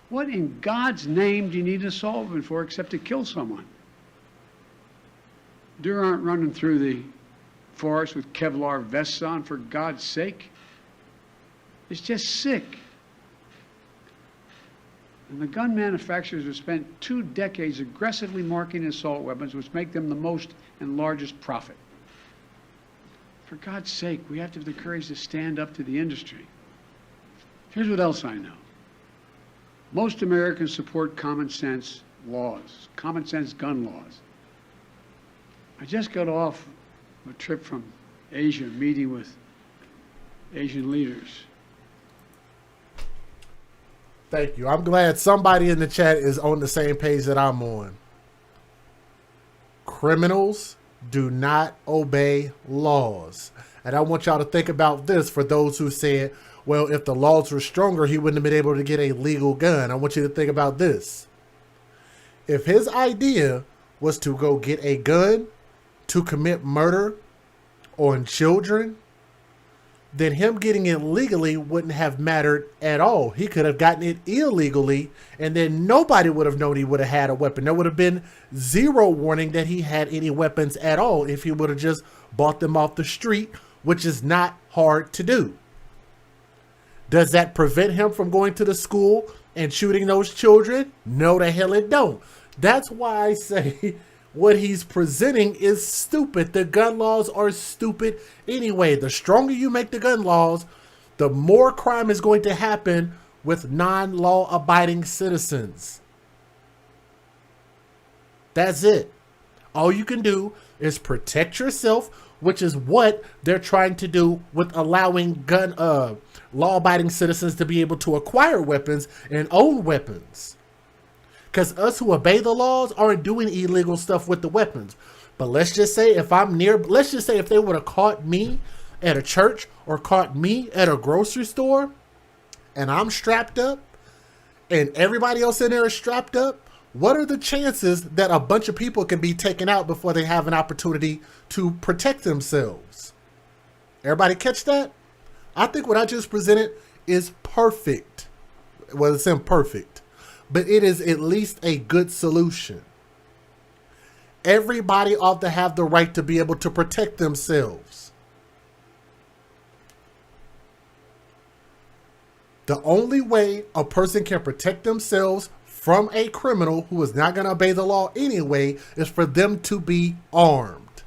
What in God's name do you need an assault weapon for except to kill someone? Deer aren't running through the forest with Kevlar vests on, for God's sake. It's just sick. And the gun manufacturers have spent 2 decades aggressively marketing assault weapons, which make them the most and largest profit. For God's sake, we have to have the courage to stand up to the industry. Here's what else I know. Most Americans support common sense laws, common sense gun laws. I just got off a trip from Asia, meeting with Asian leaders. Thank you. I'm glad somebody in the chat is on the same page that I'm on. Criminals do not obey laws. And I want y'all to think about this for those who said, well, if the laws were stronger, he wouldn't have been able to get a legal gun. I want you to think about this. If his idea was to go get a gun to commit murder on children, then him getting it legally wouldn't have mattered at all. He could have gotten it illegally, and then nobody would have known he would have had a weapon. There would have been zero warning that he had any weapons at all if he would have just bought them off the street, which is not hard to do. Does that prevent him from going to the school and shooting those children? No, the hell it don't. That's why I say what he's presenting is stupid. The gun laws are stupid anyway. The stronger you make the gun laws, the more crime is going to happen with non-law abiding citizens. That's it. All you can do is protect yourself, which is what they're trying to do with allowing law-abiding citizens to be able to acquire weapons and own weapons. Because us who obey the laws aren't doing illegal stuff with the weapons. But let's just say if they would have caught me at a church or caught me at a grocery store and I'm strapped up and everybody else in there is strapped up, what are the chances that a bunch of people can be taken out before they have an opportunity to protect themselves? Everybody catch that? I think what I just presented is perfect. Well, it's imperfect, but it is at least a good solution. Everybody ought to have the right to be able to protect themselves. The only way a person can protect themselves from a criminal who is not going to obey the law anyway is for them to be armed.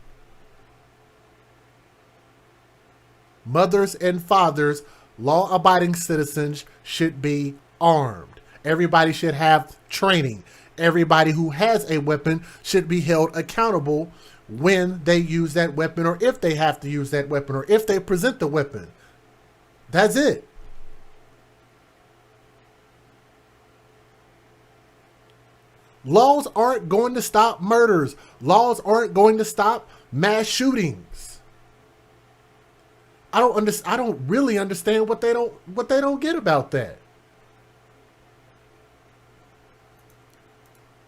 Mothers and fathers, law-abiding citizens should be armed. Everybody should have training. Everybody who has a weapon should be held accountable when they use that weapon, or if they have to use that weapon, or if they present the weapon. That's it. Laws aren't going to stop murders. Laws aren't going to stop mass shootings. I don't really understand what they don't get about that.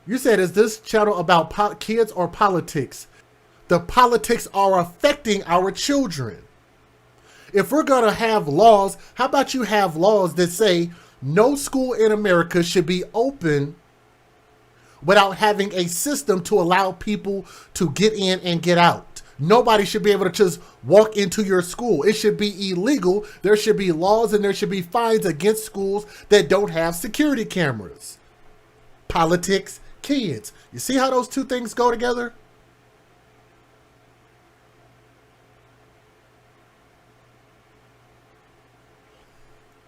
You said, is this channel about kids or politics? The politics are affecting our children. If we're going to have laws, how about you have laws that say no school in America should be open without having a system to allow people to get in and get out? Nobody should be able to just walk into your school. It should be illegal. There should be laws and there should be fines against schools that don't have security cameras. Politics, kids. You see how those two things go together?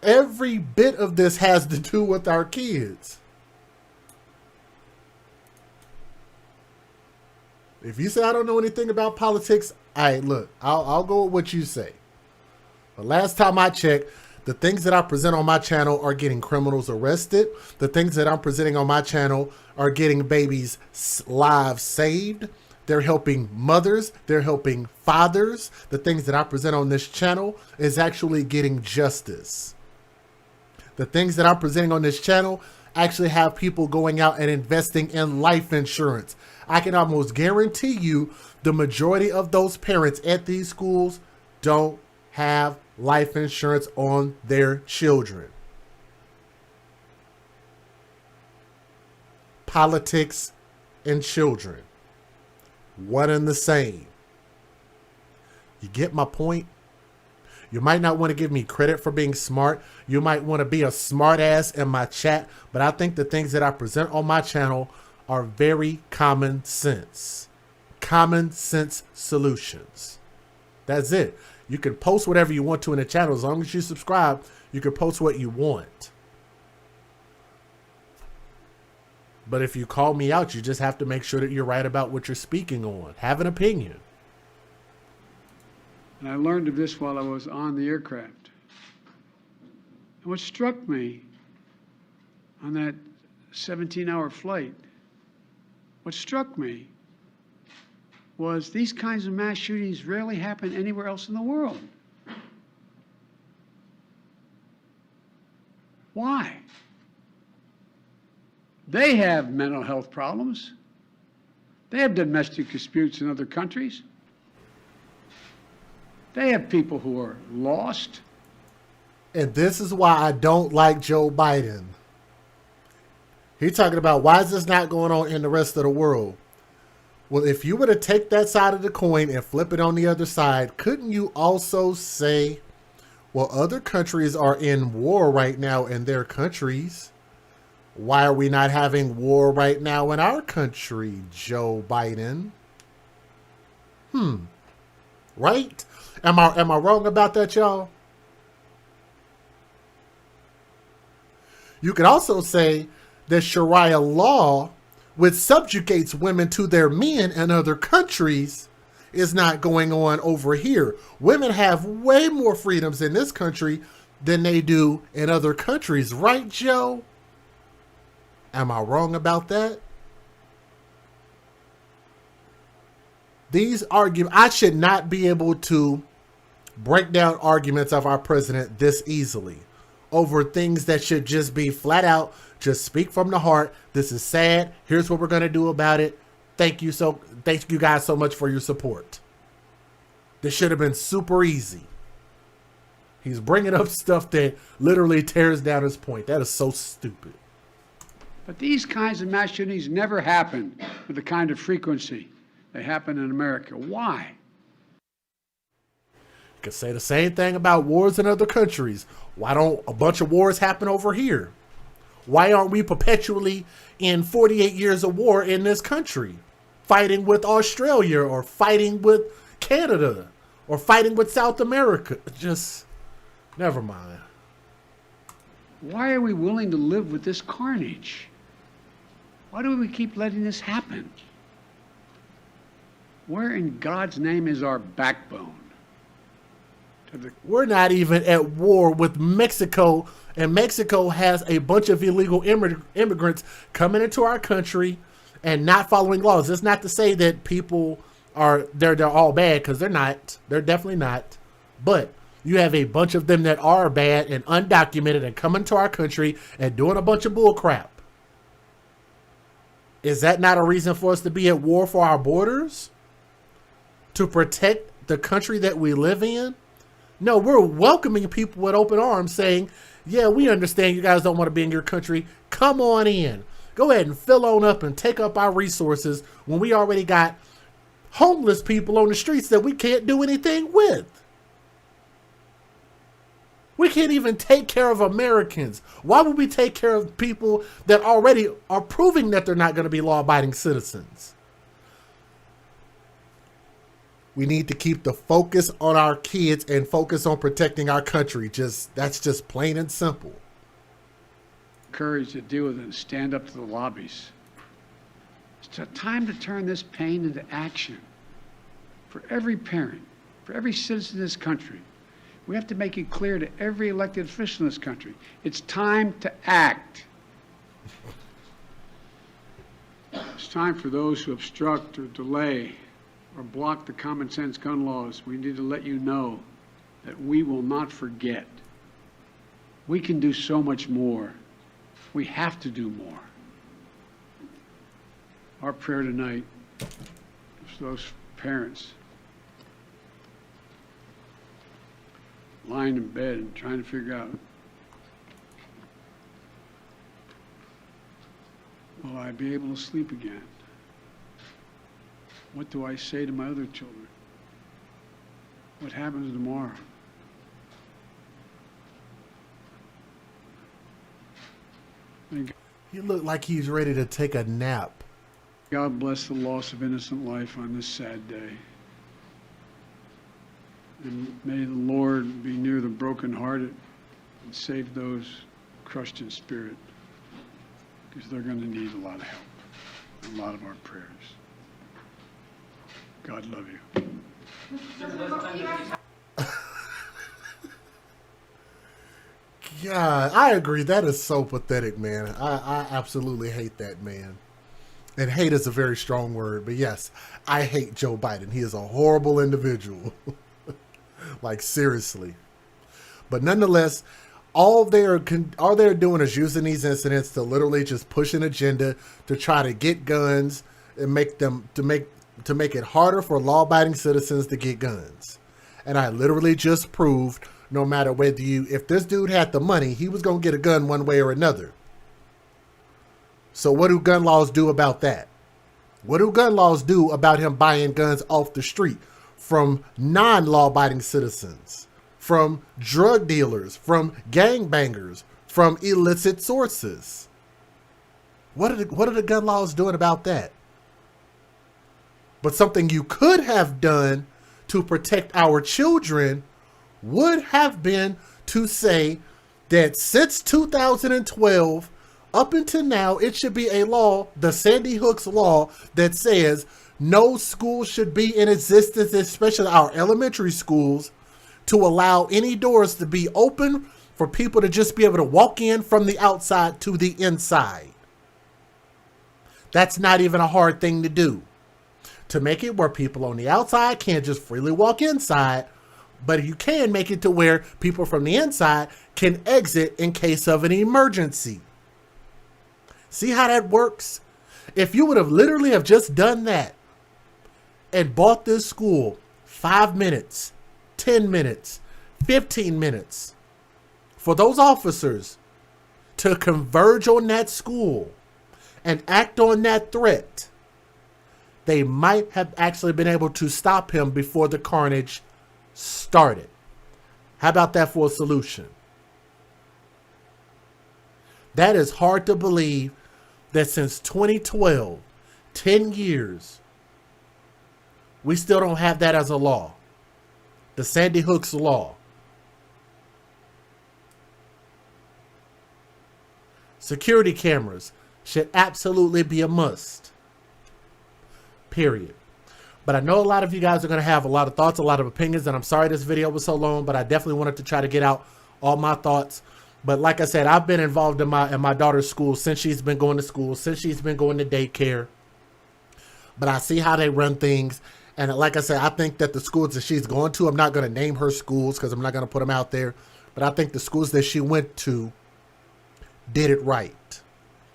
Every bit of this has to do with our kids. If you say I don't know anything about politics, look, I'll go with what you say. But last time I checked, the things that I present on my channel are getting criminals arrested. The things that I'm presenting on my channel are getting babies' lives saved. They're helping mothers. They're helping fathers. The things that I present on this channel is actually getting justice. The things that I'm presenting on this channel actually have people going out and investing in life insurance. I can almost guarantee you the majority of those parents at these schools don't have life insurance on their children. Politics and children, one and the same. You get my point? You might not want to give me credit for being smart. You might want to be a smart ass in my chat, but I think the things that I present on my channel are very common sense. Common sense solutions. That's it. You can post whatever you want to in the channel. As long as you subscribe, you can post what you want. But if you call me out, you just have to make sure that you're right about what you're speaking on. Have an opinion. And I learned of this while I was on the aircraft. And what struck me on that 17-hour flight, what struck me was these kinds of mass shootings rarely happen anywhere else in the world. Why? They have mental health problems. They have domestic disputes in other countries. They have people who are lost. And this is why I don't like Joe Biden. He's talking about, why is this not going on in the rest of the world? Well, if you were to take that side of the coin and flip it on the other side, couldn't you also say, well, other countries are in war right now in their countries. Why are we not having war right now in our country, Joe Biden? Right? Am I wrong about that, y'all? You could also say that Sharia law, which subjugates women to their men in other countries, is not going on over here. Women have way more freedoms in this country than they do in other countries. Right, Joe? Am I wrong about that? These arguments, I should not be able to break down arguments of our president this easily over things that should just be flat out, just speak from the heart. This is sad. Here's what we're going to do about it. Thank you guys so much for your support. This should have been super easy. He's bringing up stuff that literally tears down his point. That is so stupid. But these kinds of mass shootings never happen with the kind of frequency they happen in America. Why? You could say the same thing about wars in other countries. Why don't a bunch of wars happen over here? Why aren't we perpetually in 48 years of war in this country? Fighting with Australia or fighting with Canada or fighting with South America? Just, never mind. Why are we willing to live with this carnage? Why do we keep letting this happen? Where in God's name is our backbone? We're not even at war with Mexico, and Mexico has a bunch of illegal immigrants coming into our country and not following laws. It's not to say that people they're all bad, because they're not. They're definitely not. But you have a bunch of them that are bad and undocumented and coming to our country and doing a bunch of bull crap. Is that not a reason for us to be at war for our borders? To protect the country that we live in? No, we're welcoming people with open arms saying, yeah, we understand you guys don't want to be in your country. Come on in. Go ahead and fill on up and take up our resources when we already got homeless people on the streets that we can't do anything with. We can't even take care of Americans. Why would we take care of people that already are proving that they're not going to be law-abiding citizens? We need to keep the focus on our kids and focus on protecting our country. That's just plain and simple. Courage to deal with it and stand up to the lobbies. It's time to turn this pain into action. For every parent, for every citizen in this country, we have to make it clear to every elected official in this country, it's time to act. It's time for those who obstruct or delay or block the common sense gun laws. We need to let you know that we will not forget. We can do so much more. We have to do more. Our prayer tonight is for those parents lying in bed and trying to figure out, will I be able to sleep again? What do I say to my other children? What happens tomorrow? He looked like he's ready to take a nap. God bless the loss of innocent life on this sad day. And may the Lord be near the brokenhearted and save those crushed in spirit, because they're going to need a lot of help, a lot of our prayers. God love you. God, I agree. That is so pathetic, man. I absolutely hate that man. And hate is a very strong word, but yes, I hate Joe Biden. He is a horrible individual. Like, seriously. But nonetheless, all they're doing is using these incidents to literally just push an agenda to try to get guns and make it harder for law-abiding citizens to get guns. And I literally just proved, no matter whether if this dude had the money, he was going to get a gun one way or another. So what do gun laws do about that? What do gun laws do about him buying guns off the street from non-law-abiding citizens, from drug dealers, from gangbangers, from illicit sources? What are the gun laws doing about that? But something you could have done to protect our children would have been to say that since 2012, up until now, it should be a law, the Sandy Hook's law, that says no school should be in existence, especially our elementary schools, to allow any doors to be open for people to just be able to walk in from the outside to the inside. That's not even a hard thing to do. To make it where people on the outside can't just freely walk inside, but you can make it to where people from the inside can exit in case of an emergency. See how that works? If you would have literally have just done that and bought this school 5 minutes, 10 minutes, 15 minutes for those officers to converge on that school and act on that threat, they might have actually been able to stop him before the carnage started. How about that for a solution? That is hard to believe that since 2012, 10 years, we still don't have that as a law. The Sandy Hook's law. Security cameras should absolutely be a must. Period. But I know a lot of you guys are going to have a lot of thoughts, a lot of opinions, and I'm sorry this video was so long, but I definitely wanted to try to get out all my thoughts. But like I said, I've been involved in my daughter's school since she's been going to school, since she's been going to daycare. But I see how they run things. And like I said, I think that the schools that she's going to, I'm not going to name her schools because I'm not going to put them out there. But I think the schools that she went to did it right.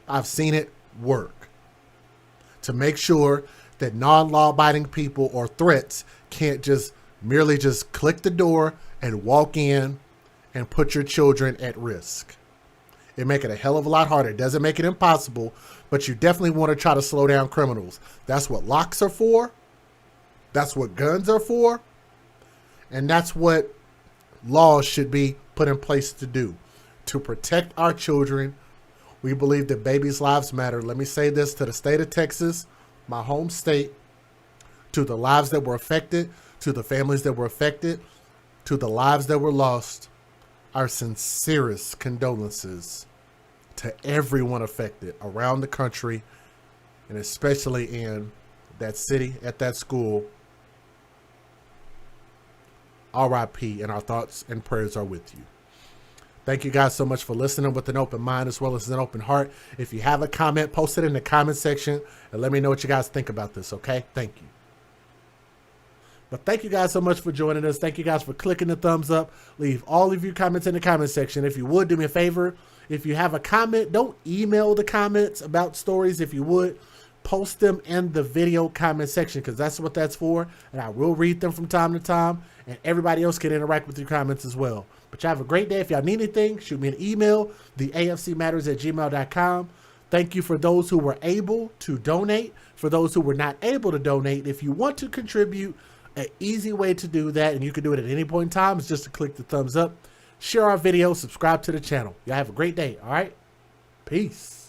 I've seen it work. To make sure that non-law-abiding people or threats can't just merely just click the door and walk in and put your children at risk. It make it a hell of a lot harder. It doesn't make it impossible, but you definitely want to try to slow down criminals. That's what locks are for. That's what guns are for. And that's what laws should be put in place to do. To protect our children. We believe that babies' lives matter. Let me say this to the state of Texas, my home state, to the lives that were affected, to the families that were affected, to the lives that were lost. Our sincerest condolences to everyone affected around the country, and especially in that city, at that school. R.I.P. and our thoughts and prayers are with you. Thank you guys so much for listening with an open mind as well as an open heart. If you have a comment, post it in the comment section and let me know what you guys think about this, okay? Thank you. But thank you guys so much for joining us. Thank you guys for clicking the thumbs up. Leave all of your comments in the comment section. If you would, do me a favor. If you have a comment, don't email the comments about stories. If you would, post them in the video comment section because that's what that's for. And I will read them from time to time. And everybody else can interact with your comments as well. But you have a great day. If y'all need anything, shoot me an email, theafcmatters@gmail.com. Thank you for those who were able to donate. For those who were not able to donate, if you want to contribute, an easy way to do that, and you can do it at any point in time, is just to click the thumbs up, share our video, subscribe to the channel. Y'all have a great day, all right? Peace.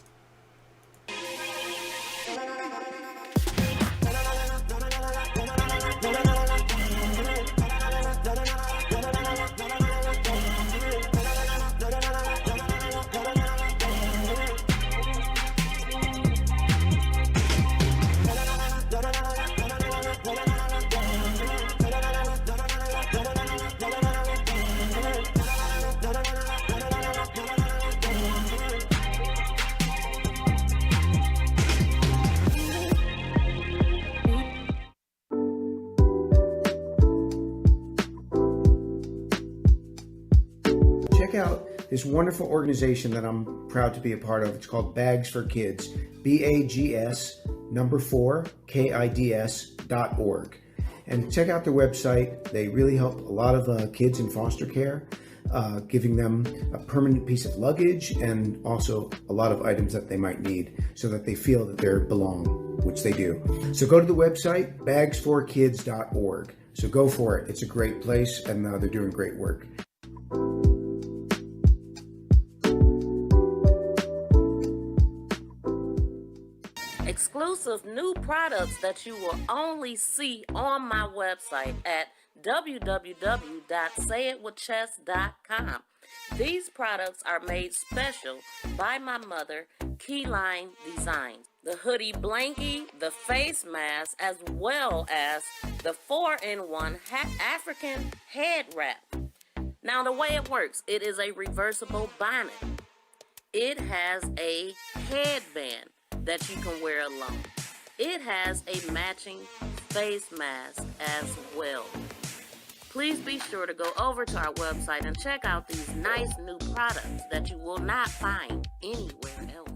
Check out this wonderful organization that I'm proud to be a part of. It's called Bags for Kids, BAGS4KIDS.org. And check out their website. They really help a lot of kids in foster care, giving them a permanent piece of luggage and also a lot of items that they might need so that they feel that they belong, which they do. So go to the website, bags4kids.org. So go for it. It's a great place and they're doing great work. Exclusive new products that you will only see on my website at www.sayitwithchess.com. These products are made special by my mother, Keyline Designs. The hoodie blankie, the face mask, as well as the 4-in-1 African head wrap. Now the way it works, it is a reversible bonnet. It has a headband. that you can wear alone. It has a matching face mask as well. Please be sure to go over to our website and check out these nice new products that you will not find anywhere else.